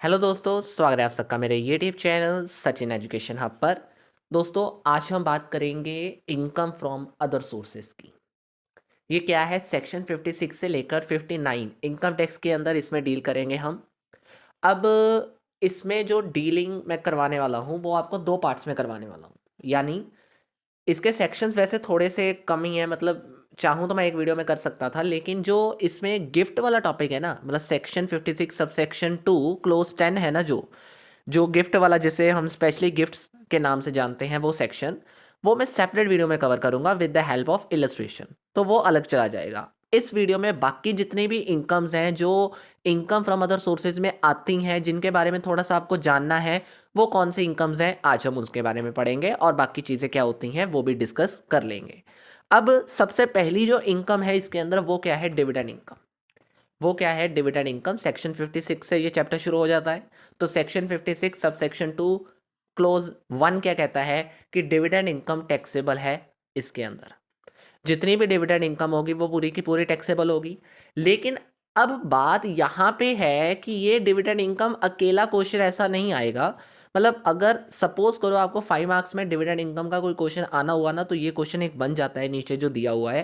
Hello दोस्तों, स्वागत है आप सबका मेरे YouTube channel Sachin education hub पर। दोस्तों, आज हम बात करेंगे इनकम फ्रॉम अदर सोर्सेज की। ये क्या है? सेक्शन 56 से लेकर 59 इनकम टैक्स के अंदर इसमें डील करेंगे हम। अब इसमें जो डीलिंग मैं करवाने वाला हूँ वो आपको दो पार्ट्स में करवाने वाला हूँ। यानी इसके सेक्शंस वैसे थोड़े से कम ही है, मतलब चाहूँ तो मैं एक वीडियो में कर सकता था, लेकिन जो इसमें गिफ्ट वाला टॉपिक है ना, मतलब सेक्शन 56 सब सेक्शन 2 क्लोज 10 है ना, जो जो गिफ्ट वाला जिसे हम स्पेशली गिफ्ट्स के नाम से जानते हैं, वो सेक्शन वो मैं सेपरेट वीडियो में कवर करूंगा with the help of illustration, तो वो अलग चला जाएगा। इस वीडियो में बाकी जितनी भी इनकम्स हैं जो इनकम फ्रॉम अदर सोर्सेज में आती हैं, जिनके बारे में थोड़ा सा आपको जानना है, वो कौन सी इनकम्स हैं, आज हम उसके बारे में पढ़ेंगे और बाकी चीज़ें क्या होती हैं वो भी डिस्कस कर लेंगे। अब सबसे पहली जो इनकम है इसके अंदर वो क्या है? Dividend income. वो क्या है? Dividend income. सेक्शन 56 से ये चैप्टर शुरू हो जाता है। तो सेक्शन 56 सब सेक्शन 2 क्लोज 1 क्या कहता है कि डिविडेंड इनकम टैक्सेबल है। इसके अंदर जितनी भी डिविडेंड इनकम होगी वो पूरी की पूरी टैक्सेबल होगी। लेकिन अब बात यहाँ पे है कि ये डिविडेंड इनकम अकेला क्वेश्चन ऐसा नहीं आएगा। मतलब अगर सपोज करो आपको 5 मार्क्स में डिविडेंड इनकम का कोई क्वेश्चन आना हुआ ना, तो ये क्वेश्चन एक बन जाता है नीचे जो दिया हुआ है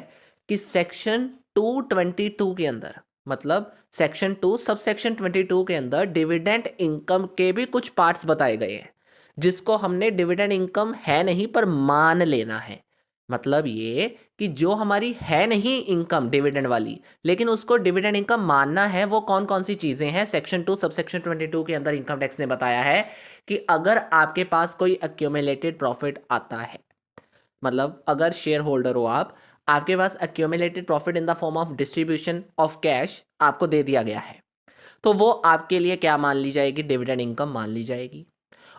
कि सेक्शन 222 के अंदर, मतलब सेक्शन 2 सब सेक्शन 22 के अंदर डिविडेंड इनकम के भी कुछ पार्ट्स बताए गए हैं, जिसको हमने डिविडेंड इनकम है नहीं पर मान लेना है। मतलब ये कि जो हमारी है नहीं इनकम डिविडेंड वाली, लेकिन उसको डिविडेंड इनकम मानना है, वो कौन कौन सी चीजें हैं? सेक्शन 2 सबसेक्शन 22 के अंदर इनकम टैक्स ने बताया है कि अगर आपके पास कोई एक्यूमुलेटेड प्रॉफिट आता है, मतलब अगर शेयर होल्डर हो आप, आपके पास accumulated profit in the form of distribution of cash आपको दे दिया गया है, तो वो आपके लिए क्या मान ली जाएगी? डिविडेंड इनकम मान ली जाएगी।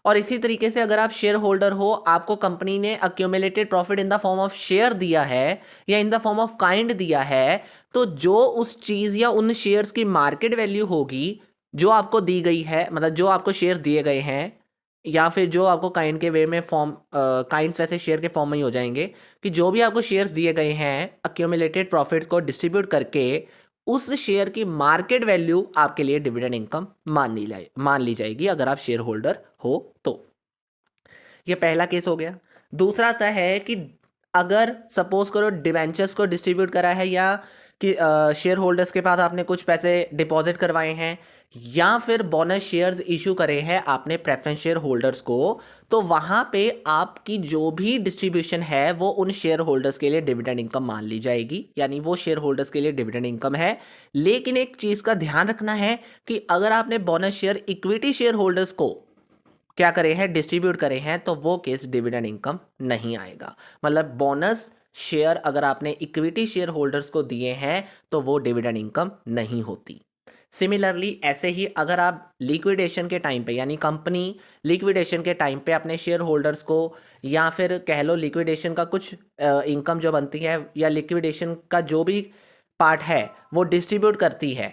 और इसी तरीके से अगर आप शेयर होल्डर हो, आपको कंपनी ने accumulated profit in the form of share दिया है या इन द फॉर्म ऑफ काइंड दिया है, तो जो उस चीज या उन शेयर्स की मार्केट वैल्यू होगी जो आपको दी गई है, मतलब जो आपको शेयर दिए गए हैं, या फिर जो आपको काइंड के वे में फॉर्म, काइंड्स वैसे शेयर के फॉर्म में ही हो जाएंगे, कि जो भी आपको शेयर्स दिए गए हैं अक्यूमुलेटेड प्रॉफिट्स को डिस्ट्रीब्यूट करके, उस शेयर की मार्केट वैल्यू आपके लिए डिविडेंड इनकम मान ली जाएगी अगर आप शेयर होल्डर हो तो। ये पहला केस हो गया। दूसरा आता है कि अगर सपोज करो डिवेंचर्स को डिस्ट्रीब्यूट करा है, या कि शेयर होल्डर्स के पास आपने कुछ पैसे डिपॉजिट करवाए हैं, या फिर बोनस शेयर्स इशू करे हैं आपने प्रेफरेंस शेयर होल्डर्स को, तो वहां पे आपकी जो भी डिस्ट्रीब्यूशन है वो उन शेयर होल्डर्स के लिए डिविडेंड इनकम मान ली जाएगी, यानी वो शेयर होल्डर्स के लिए डिविडेंड इनकम है। लेकिन एक चीज का ध्यान रखना है कि अगर आपने bonus share equity share holders को क्या करे हैं? डिस्ट्रीब्यूट करे हैं, तो वो केस डिविडेंड इनकम नहीं आएगा। मतलब बोनस शेयर अगर आपने इक्विटी शेयर होल्डर्स को दिए हैं तो वो डिविडेंड इनकम नहीं होती। सिमिलरली ऐसे ही अगर आप लिक्विडेशन के टाइम पे, यानी कंपनी लिक्विडेशन के टाइम पे अपने शेयर होल्डर्स को, या फिर कह लो लिक्विडेशन का कुछ इनकम जो बनती है या लिक्विडेशन का जो भी पार्ट है वो डिस्ट्रीब्यूट करती है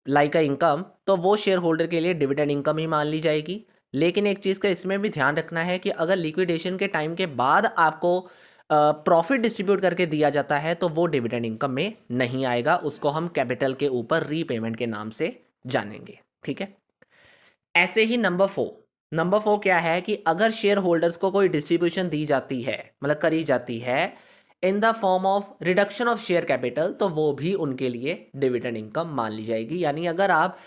लाइक अ इनकम, तो वो शेयर होल्डर के लिए डिविडेंड इनकम ही मान ली जाएगी। लेकिन एक चीज़ का इसमें भी ध्यान रखना है कि अगर लिक्विडेशन के टाइम के बाद आपको प्रॉफिट डिस्ट्रीब्यूट करके दिया जाता है तो वो डिविडेंड इनकम में नहीं आएगा, उसको हम कैपिटल के ऊपर रीपेमेंट के नाम से जानेंगे। ठीक है। ऐसे ही नंबर 4 क्या है कि अगर शेयर होल्डर्स को कोई डिस्ट्रीब्यूशन दी जाती है, मतलब करी जाती है in the form of reduction of share capital, तो वो भी उनके लिए डिविडेंड इनकम मान ली जाएगी। यानी अगर आप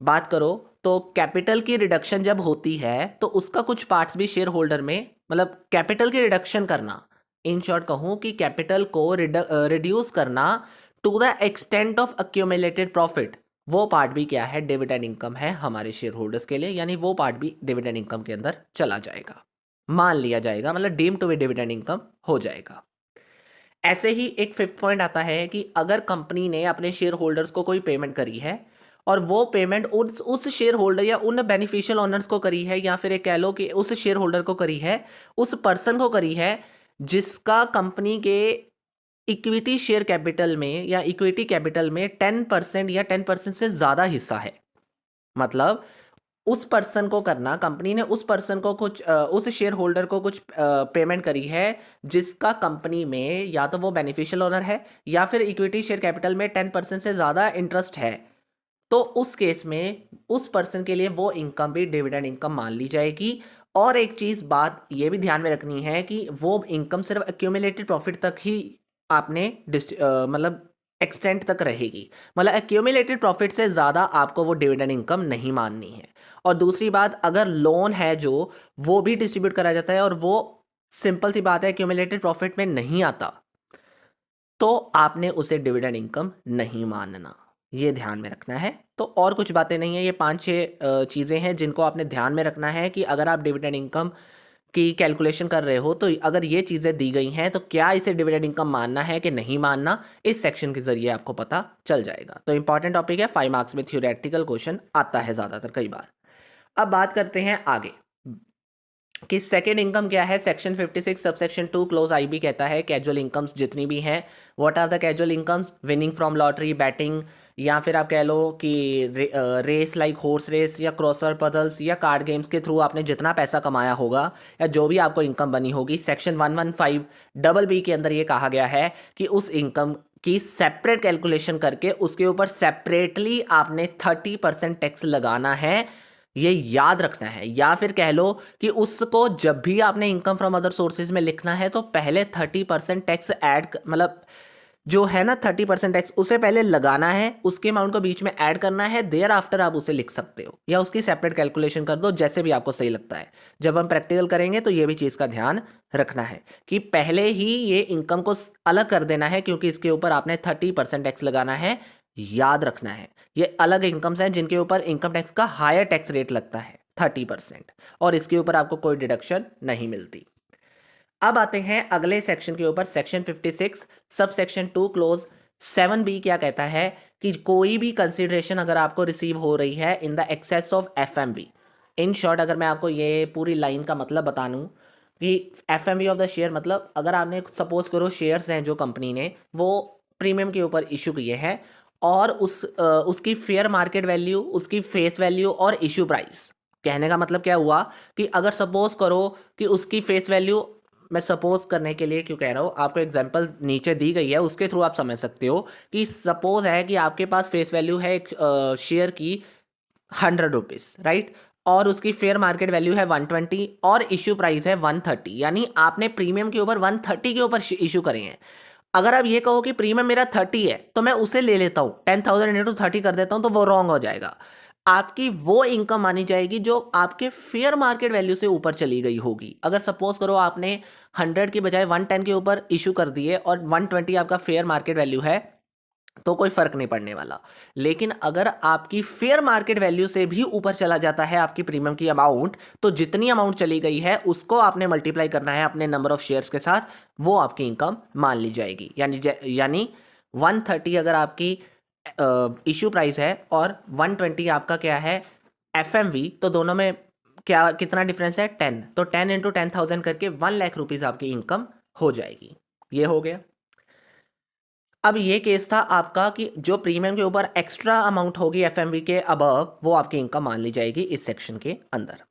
बात करो तो कैपिटल की रिडक्शन जब होती है तो उसका कुछ पार्ट्स भी शेयर होल्डर में, मतलब कैपिटल की रिडक्शन करना, इन शॉर्ट कहूं कि कैपिटल को रिड्यूस करना to the extent of accumulated profit, वो पार्ट भी क्या है? डिविडेंड इनकम है हमारे शेयर होल्डर्स के लिए, यानी वो पार्ट भी डिविडेंड इनकम के अंदर चला जाएगा, मान लिया जाएगा, मतलब deem to be dividend income हो जाएगा। ऐसे ही एक फिफ्थ पॉइंट आता है कि अगर कंपनी ने अपने शेयर होल्डर्स को कोई पेमेंट करी है और वो पेमेंट उस शेयर होल्डर या उन बेनिफिशियल ओनर्स को करी है, या फिर एक कह लो कि उस शेयर होल्डर को करी है, उस पर्सन को करी है जिसका कंपनी के इक्विटी शेयर कैपिटल में या इक्विटी कैपिटल में 10% या 10% से ज़्यादा हिस्सा है। मतलब उस पर्सन को करना, कंपनी ने उस पर्सन को कुछ उस शेयर होल्डर को कुछ पेमेंट करी है जिसका कंपनी में या तो वो बेनिफिशियल ओनर है या फिर इक्विटी शेयर कैपिटल में 10% से ज़्यादा इंटरेस्ट है, तो उस केस में उस पर्सन के लिए वो इनकम भी डिविडेंड इनकम मान ली जाएगी। और एक चीज़ बात ये भी ध्यान में रखनी है कि वो इनकम सिर्फ एक्यूमुलेटेड प्रॉफिट तक ही आपने मतलब एक्सटेंट तक रहेगी, मतलब एक्यूमुलेटेड प्रॉफिट से ज़्यादा आपको वो डिविडेंड इनकम नहीं माननी है। और दूसरी बात, अगर लोन है जो, वो भी डिस्ट्रीब्यूट करा जाता है और वो सिंपल सी बात है एक्यूमुलेटेड प्रॉफिट में नहीं आता, तो आपने उसे डिविडेंड इनकम नहीं मानना, ये ध्यान में रखना है। तो और कुछ बातें नहीं है, ये 5-6 चीज़ें हैं जिनको आपने ध्यान में रखना है कि अगर आप डिविडेंड इनकम की कैलकुलेशन कर रहे हो, तो अगर ये चीज़ें दी गई हैं तो क्या इसे डिविडेंड इनकम मानना है कि नहीं मानना, इस सेक्शन के ज़रिए आपको पता चल जाएगा। तो इंपॉर्टेंट टॉपिक है, 5 मार्क्स में थ्योरेटिकल क्वेश्चन आता है ज़्यादातर कई बार। अब बात करते हैं आगे कि सेकेंड इनकम क्या है। सेक्शन 56 सबसेक्शन 2 क्लोज आई भी कहता है कैजुअल इनकम्स जितनी भी हैं, what are the casual incomes, winning from lottery, betting, या फिर आप कह लो कि रेस लाइक हॉर्स रेस या क्रॉसवर्ड पजल्स या कार्ड गेम्स के थ्रू आपने जितना पैसा कमाया होगा या जो भी आपको इनकम बनी होगी। सेक्शन 115 डबल बी के अंदर ये कहा गया है कि उस इनकम की सेपरेट कैलकुलेशन करके उसके ऊपर सेपरेटली आपने 30% टैक्स लगाना है, ये याद रखना है। या फिर कह लो कि उसको जब भी आपने इनकम फ्रॉम अदर सोर्सेज में लिखना है तो पहले 30% टैक्स ऐड, मतलब जो है ना 30% टैक्स, उसे पहले लगाना है, उसके अमाउंट को बीच में ऐड करना है, देयर आफ्टर आप उसे लिख सकते हो या उसकी सेपरेट कैलकुलेशन कर दो, जैसे भी आपको सही लगता है। जब हम प्रैक्टिकल करेंगे तो ये भी चीज़ का ध्यान रखना है कि पहले ही ये इनकम को अलग कर देना है, क्योंकि इसके ऊपर आपने 30% टैक्स लगाना है, याद रखना है। ये अलग इनकम्स हैं जिनके ऊपर इनकम टैक्स का हायर टैक्स रेट लगता है 30%, और इसके ऊपर आपको कोई डिडक्शन नहीं मिलती। अब आते हैं अगले सेक्शन के ऊपर, section 56 sub section 2 close 7B क्या कहता है कि कोई भी कंसिडरेशन अगर आपको रिसीव हो रही है in the excess of FMV। In short अगर मैं आपको ये पूरी लाइन का मतलब बता दूं कि FMV ऑफ द शेयर, मतलब अगर आपने सपोज करो शेयर्स हैं जो कंपनी ने वो प्रीमियम के ऊपर इशू किए हैं और उसकी फेयर मार्केट वैल्यू, उसकी फेस वैल्यू और इशू प्राइस, कहने का मतलब क्या हुआ कि अगर सपोज करो कि उसकी फेस वैल्यू, मैं सपोज करने के लिए क्यों कह रहा हूँ, आपको एग्जांपल नीचे दी गई है उसके थ्रू आप समझ सकते हो कि सपोज है कि आपके पास फेस वैल्यू है एक शेयर की 100 रुपीज़, राइट, और उसकी फेयर मार्केट वैल्यू है 120 और इशू प्राइस है 130, यानी आपने प्रीमियम के ऊपर 130 के ऊपर इशू करे हैं। अगर आप ये कहो कि प्रीमियम मेरा 30 है तो मैं उसे ले लेता हूँ, 10,000 इंटू 30 कर देता हूँ, तो वो रॉन्ग हो जाएगा। आपकी वो इनकम मानी जाएगी जो आपके फेयर मार्केट वैल्यू से ऊपर चली गई होगी। अगर सपोज करो आपने 100 की बजाय 110 के ऊपर इशू कर दिए और 120 आपका फेयर मार्केट वैल्यू है, तो कोई फर्क नहीं पड़ने वाला। लेकिन अगर आपकी फेयर मार्केट वैल्यू से भी ऊपर चला जाता है आपकी प्रीमियम की अमाउंट, तो जितनी अमाउंट चली गई है उसको आपने मल्टीप्लाई करना है अपने नंबर ऑफ शेयर्स के साथ, वो आपकी इनकम मान ली जाएगी। यानी 130 अगर आपकी इशू प्राइस है और 120 आपका क्या है FMV, तो दोनों में क्या कितना डिफरेंस है 10, तो 10 इंटू 10,000 करके 1,00,000 रुपीज़ आपकी इनकम हो जाएगी। ये हो गया। अब ये केस था आपका कि जो प्रीमियम के ऊपर एक्स्ट्रा अमाउंट होगी FMV के अबव, वो आपकी इनकम मान ली जाएगी इस सेक्शन के अंदर।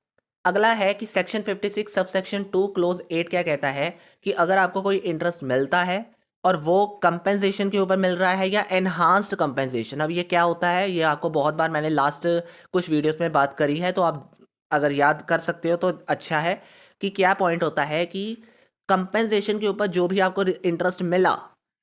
अगला है कि सेक्शन 56 सब सेक्शन 2 क्लोज 8 क्या कहता है कि अगर आपको कोई इंटरेस्ट मिलता है और वो कंपेंसेशन के ऊपर मिल रहा है या एनहांस्ड कंपेंसेशन। अब ये क्या होता है, ये आपको बहुत बार मैंने लास्ट कुछ वीडियोस में बात करी है, तो आप अगर याद कर सकते हो तो अच्छा है कि क्या पॉइंट होता है कि कंपेंसेशन के ऊपर जो भी आपको इंटरेस्ट मिला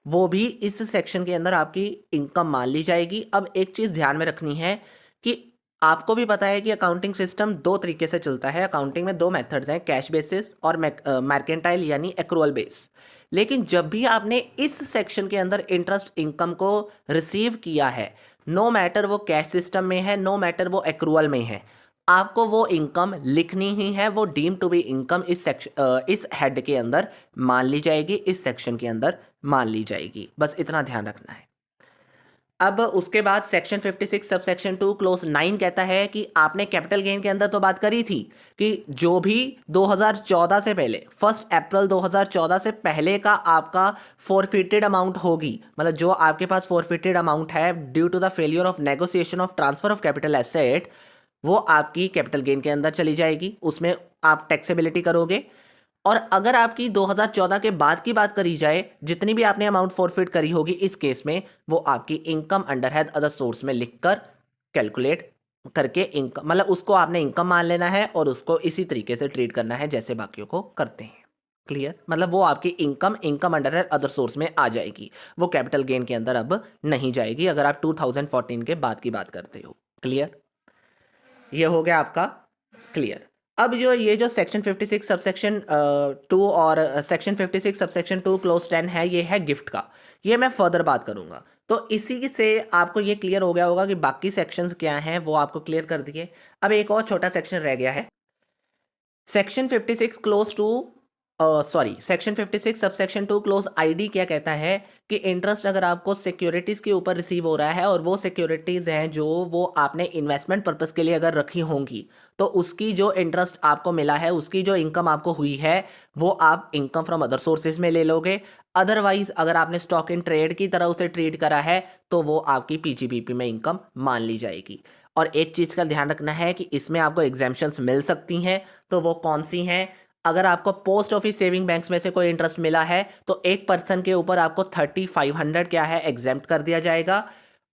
वो भी इस सेक्शन के अंदर आपकी इनकम मान ली जाएगी। अब एक चीज़ ध्यान में रखनी है कि आपको भी पता है कि अकाउंटिंग सिस्टम दो तरीके से चलता है। अकाउंटिंग में दो मेथड्स हैं, कैश बेसिस और मर्केंटाइल यानी एक्रूअल बेस। लेकिन जब भी आपने इस सेक्शन के अंदर इंटरेस्ट इनकम को रिसीव किया है, नो मैटर वो कैश सिस्टम में है, नो मैटर वो एक्रूअल में है, आपको वो इनकम लिखनी ही है। वो डीम टू बी इनकम इस हेड के अंदर मान ली जाएगी, इस सेक्शन के अंदर मान ली जाएगी। बस इतना ध्यान रखना है। अब उसके बाद सेक्शन 56 सब सेक्शन 2 क्लोज 9 कहता है कि आपने कैपिटल गेन के अंदर तो बात करी थी कि जो भी 2014 से पहले 1 अप्रैल 2014 से पहले का आपका फॉरफिटेड अमाउंट होगी, मतलब जो आपके पास फॉरफिटेड अमाउंट है due to the failure of negotiation of transfer of capital asset, वो आपकी कैपिटल गेन के अंदर चली जाएगी, उसमें आप टैक्सेबिलिटी करोगे। और अगर आपकी 2014 के बाद की बात करी जाए, जितनी भी आपने अमाउंट फॉरफिट करी होगी इस केस में, वो आपकी इनकम अंडर है अदर सोर्स में लिखकर कैलकुलेट करके इनकम, मतलब उसको आपने इनकम मान लेना है और उसको इसी तरीके से ट्रीट करना है जैसे बाकियों को करते हैं। क्लियर? मतलब वो आपकी इनकम अंडर अदर सोर्स में आ जाएगी, वो कैपिटल गेन के अंदर अब नहीं जाएगी अगर आप 2014 के बाद की बात करते हो। क्लियर? ये हो गया आपका क्लियर। अब जो सेक्शन 56 सबसेक्शन 2 और सेक्शन 56 सबसेक्शन 2 क्लोज 10 है, ये है गिफ्ट का। ये मैं फर्दर बात करूंगा। तो इसी से आपको ये क्लियर हो गया होगा कि बाकी सेक्शंस क्या हैं, वो आपको क्लियर कर दिए। अब एक और छोटा सेक्शन रह गया है, section 56 clause two sorry section 56 subsection 2 clause ID क्या कहता है कि इंटरेस्ट अगर आपको सिक्योरिटीज के ऊपर रिसीव हो रहा है और वो सिक्योरिटीज हैं जो वो आपने इन्वेस्टमेंट पर्पस के लिए अगर रखी होंगी, तो उसकी जो इंटरेस्ट आपको मिला है, उसकी जो इनकम आपको हुई है, वो आप इनकम फ्रॉम अदर सोर्सेज में ले लोगे। अदरवाइज अगर आपने स्टॉक इन ट्रेड की तरह उसे ट्रीट करा है तो वो आपकी पीजीबीपी में इनकम मान ली जाएगी। और एक चीज़ का ध्यान रखना है कि इसमें आपको एग्जाम्पशंस मिल सकती हैं, तो वो कौन सी हैं? अगर आपको पोस्ट ऑफिस सेविंग बैंक्स में से कोई इंटरेस्ट मिला है तो एक पर्सन के ऊपर आपको 3500 क्या है एग्जेम्प्ट कर दिया जाएगा,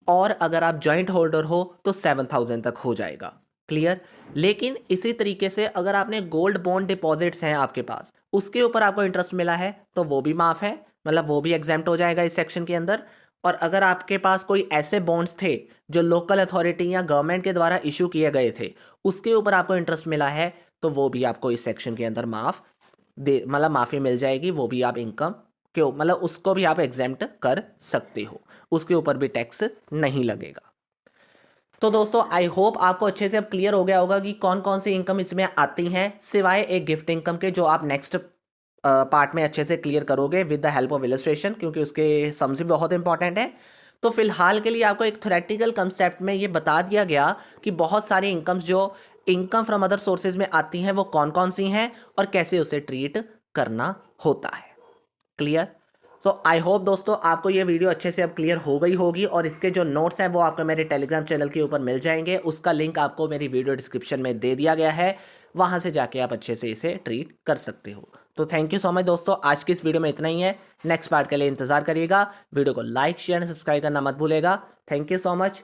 और अगर आप जॉइंट होल्डर हो तो 7000 तक हो जाएगा। क्लियर? लेकिन इसी तरीके से अगर आपने गोल्ड बॉन्ड डिपॉजिट्स हैं आपके पास, उसके ऊपर आपको इंटरेस्ट मिला है तो वो भी माफ है, मतलब वो भी एग्जेम्प्ट हो जाएगा इस सेक्शन के अंदर। और अगर आपके पास कोई ऐसे बॉन्ड्स थे जो लोकल अथॉरिटी या गवर्नमेंट के द्वारा इशू किए गए थे, उसके ऊपर आपको इंटरेस्ट मिला है, तो वो भी आपको इस सेक्शन के अंदर मतलब माफ़ी मिल जाएगी। वो भी आप इनकम के मतलब उसको भी आप एग्जेम्प्ट कर सकते हो, उसके ऊपर भी टैक्स नहीं लगेगा। तो दोस्तों आई होप आपको अच्छे से अब क्लियर हो गया होगा कि कौन कौन सी इनकम इसमें आती हैं, सिवाय एक गिफ्ट इनकम के, जो आप नेक्स्ट पार्ट में अच्छे से क्लियर करोगे with the help of illustration, क्योंकि उसके सम्स भी बहुत इंपॉर्टेंट है। तो फिलहाल के लिए आपको एक थ्योरेटिकल कंसेप्ट में ये बता दिया गया कि बहुत सारी इनकम्स जो इनकम फ्रॉम अदर सोर्सेज में आती हैं वो कौन कौन सी हैं और कैसे उसे ट्रीट करना होता है। क्लियर? तो आई होप दोस्तों आपको ये वीडियो अच्छे से अब क्लियर हो गई होगी, और इसके जो नोट्स हैं वो आपको मेरे टेलीग्राम चैनल के ऊपर मिल जाएंगे। उसका लिंक आपको मेरी वीडियो डिस्क्रिप्शन में दे दिया गया है, वहाँ से जाके आप अच्छे से इसे ट्रीट कर सकते हो। तो थैंक यू सो मच दोस्तों, आज की इस वीडियो में इतना ही है। नेक्स्ट पार्ट के लिए इंतजार करिएगा। वीडियो को लाइक शेयर एंड सब्सक्राइब करना मत भूलेगा। Thank you so much.